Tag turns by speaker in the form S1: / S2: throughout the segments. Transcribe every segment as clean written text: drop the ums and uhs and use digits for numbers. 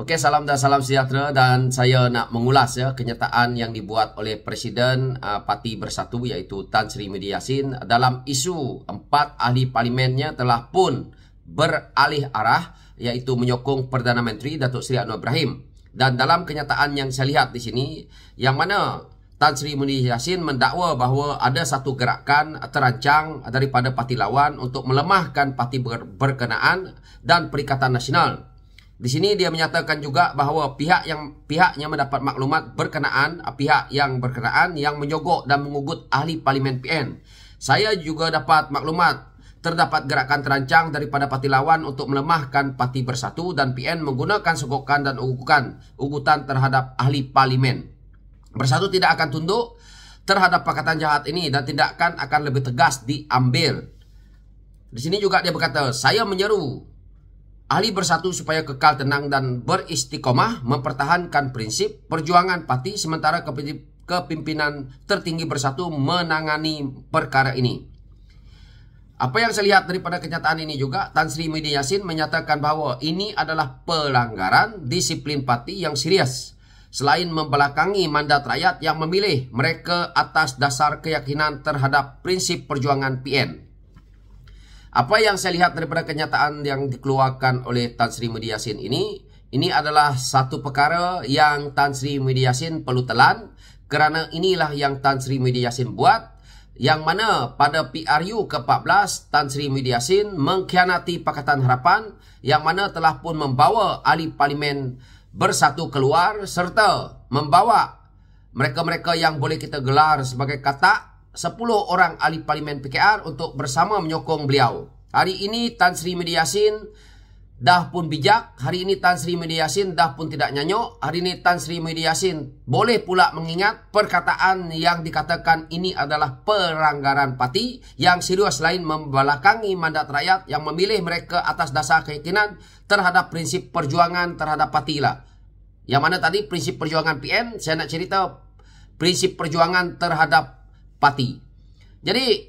S1: Oke, salam dan salam sejahtera, dan saya nak mengulas kenyataan yang dibuat oleh Presiden Parti Bersatu iaitu Tan Sri Muhyiddin Yassin dalam isu 4 ahli parlimennya telah pun beralih arah iaitu menyokong Perdana Menteri Datuk Seri Anwar Ibrahim. Dan dalam kenyataan yang saya lihat di sini, yang mana Tan Sri Muhyiddin Yassin mendakwa bahawa ada satu gerakan terancang daripada parti lawan untuk melemahkan parti berkenaan dan Perikatan Nasional. Di sini dia menyatakan juga bahawa pihaknya mendapat maklumat berkenaan pihak yang berkenaan yang menyogok dan mengugut ahli parlimen PN. Saya juga dapat maklumat terdapat gerakan terancang daripada parti lawan untuk melemahkan Parti Bersatu dan PN menggunakan sogokan dan ugutan terhadap ahli parlimen. Bersatu tidak akan tunduk terhadap perkataan jahat ini dan tindakan akan lebih tegas diambil. Di sini juga dia berkata, saya menyeru ahli Bersatu supaya kekal tenang dan beristiqomah mempertahankan prinsip perjuangan parti sementara kepimpinan tertinggi Bersatu menangani perkara ini. Apa yang saya lihat daripada kenyataan ini juga, Tan Sri Muhyiddin Yassin menyatakan bahawa ini adalah pelanggaran disiplin parti yang serius. Selain membelakangi mandat rakyat yang memilih mereka atas dasar keyakinan terhadap prinsip perjuangan PN. Apa yang saya lihat daripada kenyataan yang dikeluarkan oleh Tan Sri Muhyiddin Yassin ini adalah satu perkara yang Tan Sri Muhyiddin Yassin perlu telan, kerana inilah yang Tan Sri Muhyiddin Yassin buat, yang mana pada PRU ke-14 Tan Sri Muhyiddin Yassin mengkhianati Pakatan Harapan yang mana telah pun membawa ahli parlimen Bersatu keluar serta membawa mereka-mereka yang boleh kita gelar sebagai katak 10 orang ahli parlimen PKR untuk bersama menyokong beliau. Hari ini Tan Sri Muhyiddin Yassin dah pun bijak. Hari ini Tan Sri Muhyiddin Yassin dah pun tidak nyanyuk. Hari ini Tan Sri Muhyiddin Yassin boleh pula mengingat perkataan yang dikatakan ini adalah pelanggaran parti yang serius lain membelakangi mandat rakyat yang memilih mereka atas dasar keyakinan terhadap prinsip perjuangan terhadap parti lah. Yang mana tadi prinsip perjuangan PN, saya nak cerita prinsip perjuangan terhadap parti. Jadi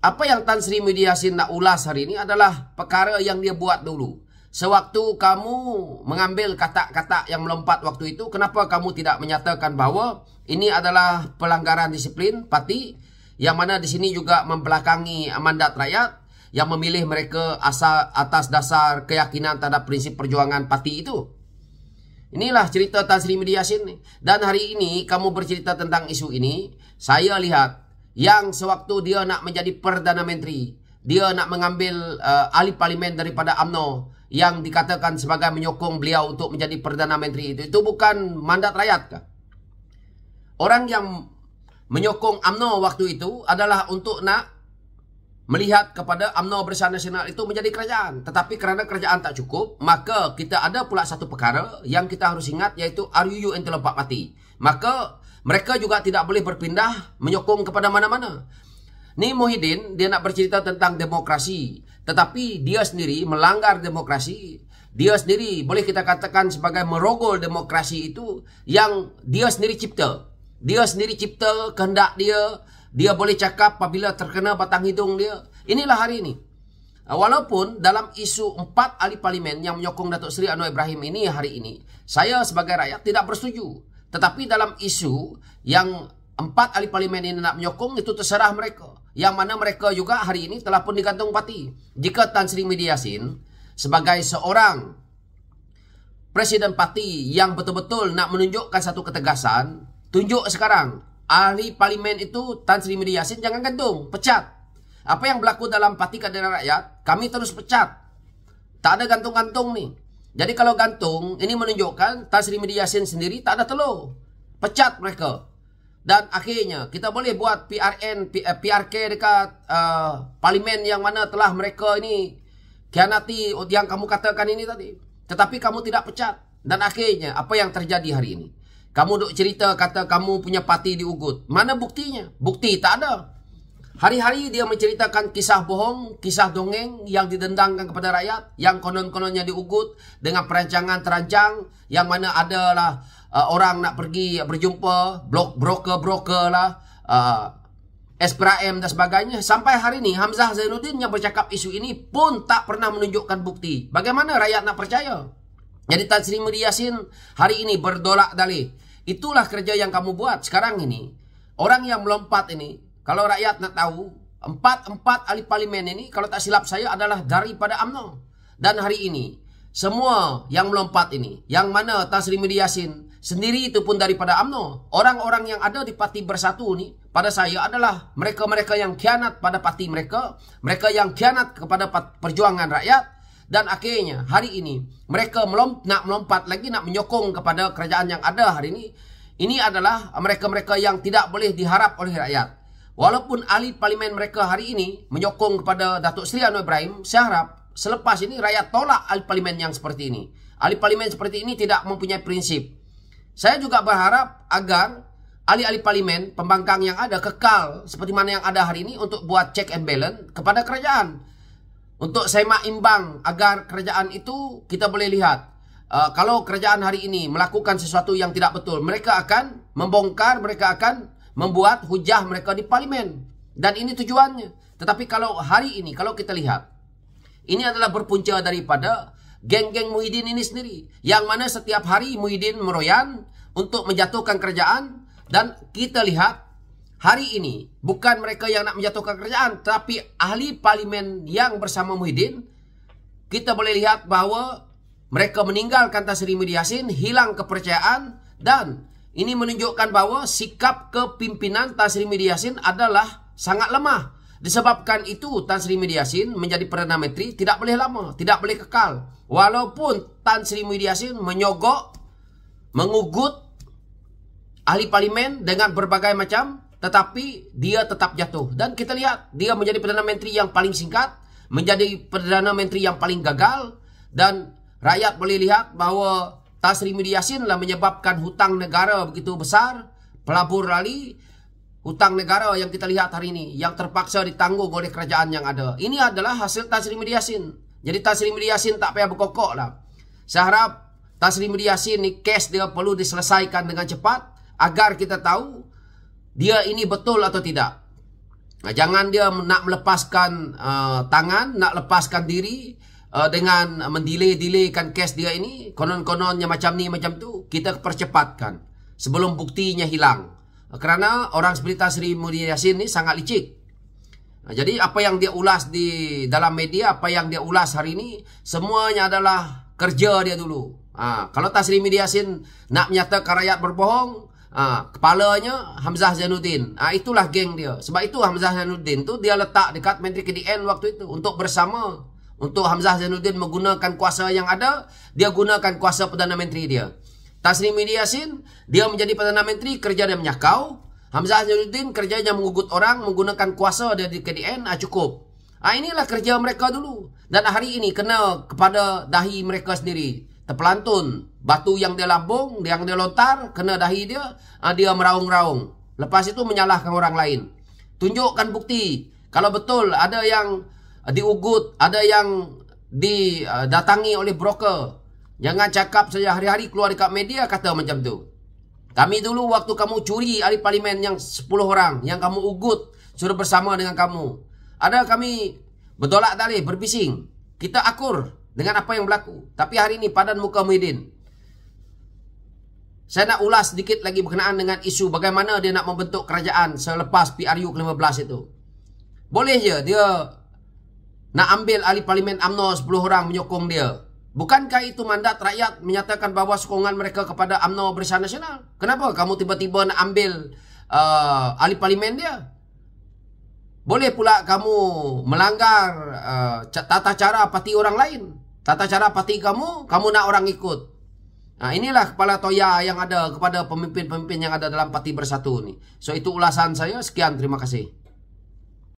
S1: apa yang Tan Sri Muhyiddin Yassin nak ulas hari ini adalah perkara yang dia buat dulu. Sewaktu kamu mengambil kata-kata yang melompat waktu itu, kenapa kamu tidak menyatakan bahawa ini adalah pelanggaran disiplin parti yang mana di sini juga membelakangi mandat rakyat yang memilih mereka atas dasar keyakinan terhadap prinsip perjuangan parti itu. Inilah cerita Tan Sri Muhyiddin Yassin. Dan hari ini kamu bercerita tentang isu ini, saya lihat yang sewaktu dia nak menjadi Perdana Menteri, dia nak mengambil ahli parlimen daripada UMNO yang dikatakan sebagai menyokong beliau untuk menjadi Perdana Menteri itu bukan mandat rakyat kah? Orang yang menyokong UMNO waktu itu adalah untuk nak melihat kepada UMNO Barisan Nasional itu menjadi kerajaan. Tetapi kerana kerajaan tak cukup, maka kita ada pula satu perkara yang kita harus ingat, iaitu RUU yang terlempak parti. Maka mereka juga tidak boleh berpindah menyokong kepada mana-mana. Ni Muhyiddin, dia nak bercerita tentang demokrasi, tetapi dia sendiri melanggar demokrasi. Dia sendiri boleh kita katakan sebagai merogol demokrasi itu yang dia sendiri cipta. Dia sendiri cipta kehendak dia. Dia boleh cakap apabila terkena batang hidung dia. Inilah hari ini. Walaupun dalam isu 4 ahli parlimen yang menyokong Datuk Seri Anwar Ibrahim ini hari ini, saya sebagai rakyat tidak bersetuju. Tetapi dalam isu yang 4 ahli parlimen ini nak menyokong, itu terserah mereka. Yang mana mereka juga hari ini telah pun digantung parti. Jika Tan Sri Muhyiddin Yassin sebagai seorang presiden parti yang betul-betul nak menunjukkan satu ketegasan, tunjuk sekarang ahli parlimen itu Tan Sri Muhyiddin Yassin jangan gantung, pecat. Apa yang berlaku dalam Parti Keadilan Rakyat, kami terus pecat. Tak ada gantung-gantung ni. Jadi kalau gantung, ini menunjukkan Tan Sri Muhyiddin Yassin sendiri tak ada telur. Pecat mereka. Dan akhirnya kita boleh buat PRK dekat parlimen yang mana telah mereka ini khianati yang kamu katakan ini tadi. Tetapi kamu tidak pecat. Dan akhirnya apa yang terjadi hari ini? Kamu duk cerita kata kamu punya parti diugut. Mana buktinya? Bukti tak ada. Hari-hari dia menceritakan kisah bohong, kisah dongeng yang didendangkan kepada rakyat, yang konon-kononnya diugut dengan perancangan terancang, yang mana adalah orang nak pergi berjumpa, broker-broker lah, SPRM dan sebagainya. Sampai hari ini Hamzah Zainuddin yang bercakap isu ini pun tak pernah menunjukkan bukti. Bagaimana rakyat nak percaya? Jadi Tan Sri Muhyiddin Yassin hari ini berdolak dalih. Itulah kerja yang kamu buat sekarang ini. Orang yang melompat ini, kalau rakyat nak tahu, empat ahli parlimen ini, kalau tak silap saya adalah daripada UMNO. Dan hari ini, semua yang melompat ini, yang mana Tan Sri Muhyiddin Yassin sendiri itu pun daripada UMNO. Orang-orang yang ada di Parti Bersatu ini, pada saya adalah mereka-mereka yang khianat pada parti mereka, mereka yang khianat kepada perjuangan rakyat. Dan akhirnya hari ini mereka nak melompat lagi, nak menyokong kepada kerajaan yang ada hari ini. Ini adalah mereka-mereka yang tidak boleh diharap oleh rakyat. Walaupun ahli parlimen mereka hari ini menyokong kepada Datuk Seri Anwar Ibrahim, saya harap selepas ini rakyat tolak ahli parlimen yang seperti ini. Ahli parlimen seperti ini tidak mempunyai prinsip. Saya juga berharap agar ahli-ahli parlimen pembangkang yang ada kekal seperti mana yang ada hari ini untuk buat check and balance kepada kerajaan. Untuk semak imbang agar kerajaan itu kita boleh lihat. Kalau kerajaan hari ini melakukan sesuatu yang tidak betul, mereka akan membongkar, mereka akan membuat hujah mereka di parlimen. Dan ini tujuannya. Tetapi kalau hari ini, kalau kita lihat, ini adalah berpunca daripada geng-geng Muhyiddin ini sendiri. Yang mana setiap hari Muhyiddin meroyan untuk menjatuhkan kerajaan. Dan kita lihat hari ini bukan mereka yang nak menjatuhkan kerajaan, tapi ahli parlimen yang bersama Muhyiddin. Kita boleh lihat bahawa mereka meninggalkan Tan Sri Muhyiddin Yassin, hilang kepercayaan, dan ini menunjukkan bahawa sikap kepimpinan Tan Sri Muhyiddin Yassin adalah sangat lemah. Disebabkan itu Tan Sri Muhyiddin Yassin menjadi Perdana Menteri tidak boleh lama, tidak boleh kekal. Walaupun Tan Sri Muhyiddin Yassin menyogok, mengugut ahli parlimen dengan berbagai macam, tetapi dia tetap jatuh. Dan kita lihat dia menjadi Perdana Menteri yang paling singkat, menjadi Perdana Menteri yang paling gagal. Dan rakyat boleh lihat bahawa Tan Sri Muhyiddin Yassin lah menyebabkan hutang negara begitu besar. Pelabur rali hutang negara yang kita lihat hari ini, yang terpaksa ditanggung oleh kerajaan yang ada. Ini adalah hasil Tan Sri Muhyiddin Yassin. Jadi Tan Sri Muhyiddin Yassin tak payah berkokok lah. Saya harap Tan Sri Muhyiddin Yassin ni kes dia perlu diselesaikan dengan cepat, agar kita tahu dia ini betul atau tidak. Jangan dia nak melepaskan tangan, nak lepaskan diri dengan mendelay-delaykan kes dia ini. Konon-kononnya macam ni, macam tu. Kita percepatkan sebelum buktinya hilang. Kerana orang seperti Tan Sri Muhyiddin Yassin ni sangat licik. Jadi apa yang dia ulas di dalam media, apa yang dia ulas hari ini, semuanya adalah kerja dia dulu. Kalau Tan Sri Muhyiddin Yassin nak menyatakan rakyat berbohong, kepalanya Hamzah Zainuddin. Itulah geng dia. Sebab itu Hamzah Zainuddin tu dia letak dekat Menteri KDN waktu itu untuk bersama. Untuk Hamzah Zainuddin menggunakan kuasa yang ada, dia gunakan kuasa Perdana Menteri dia. Tan Sri Muhyiddin Yassin dia menjadi Perdana Menteri, kerja dia menyakau. Hamzah Zainuddin kerjanya mengugut orang, menggunakan kuasa dia di KDN. Cukup. Inilah kerja mereka dulu. Dan hari ini kena kepada dahi mereka sendiri. Terpelantun. Batu yang dia lambung, yang dia lontar, kena dahi dia, dia meraung-raung. Lepas itu menyalahkan orang lain. Tunjukkan bukti. Kalau betul ada yang diugut, ada yang didatangi oleh broker. Jangan cakap saja hari-hari keluar dekat media kata macam tu. Kami dulu waktu kamu curi ahli parlimen yang 10 orang, yang kamu ugut, suruh bersama dengan kamu. Ada kami berdolak dalih, berbising. Kita akur dengan apa yang berlaku. Tapi hari ini padan muka Muhyiddin. Saya nak ulas sedikit lagi berkenaan dengan isu bagaimana dia nak membentuk kerajaan selepas PRU ke-15 itu. Boleh je dia nak ambil ahli parlimen UMNO 10 orang menyokong dia. Bukankah itu mandat rakyat menyatakan bahawa sokongan mereka kepada UMNO Barisan Nasional? Kenapa kamu tiba-tiba nak ambil ahli parlimen dia? Boleh pula kamu melanggar tata cara parti orang lain. Tata cara parti kamu nak orang ikut. Inilah kepala toya yang ada kepada pemimpin-pemimpin yang ada dalam Parti Bersatu ni. So itu ulasan saya. Sekian, terima kasih.